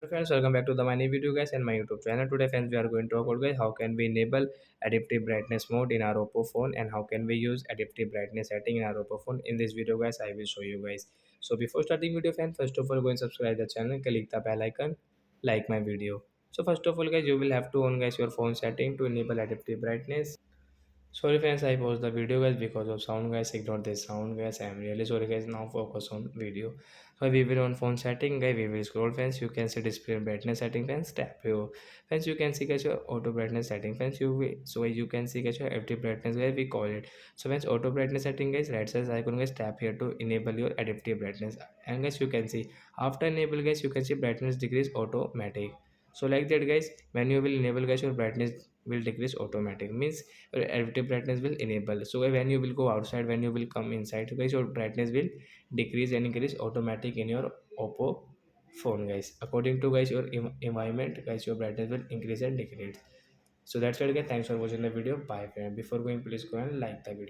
Friends, welcome back to the my new video guys and my YouTube channel. Today friends, we are going to talk about guys how can we enable adaptive brightness mode in our oppo phone and how can we use adaptive brightness setting in our oppo phone. In this video guys, I will show you guys. So before starting video friends, first of all go and subscribe the channel, click the bell icon, like my video. So first of all guys, you will have to on guys your phone setting to enable adaptive brightness. Sorry friends, I paused the video guys because of sound guys. Ignore this sound guys. I am really sorry guys. Now focus on video. So we will on phone setting guys. We will scroll friends. You can see display brightness setting friends. Tap here. Friends, you can see guys your auto brightness setting friends. You can see guys your active brightness guys. We call it. So friends, auto brightness setting guys. Right size icon guys. Tap here to enable your adaptive brightness. And guys, you can see after enable guys, you can see brightness decrease automatic. So like that guys, when you will enable guys, your brightness will decrease automatic means adaptive brightness will enable. So when you will go outside, when you will come inside guys, your brightness will decrease and increase automatic in your oppo phone guys. According to guys your environment guys, your brightness will increase and decrease. So that's it guys, thanks for watching the video. Bye friend. Before going, please go and like the video.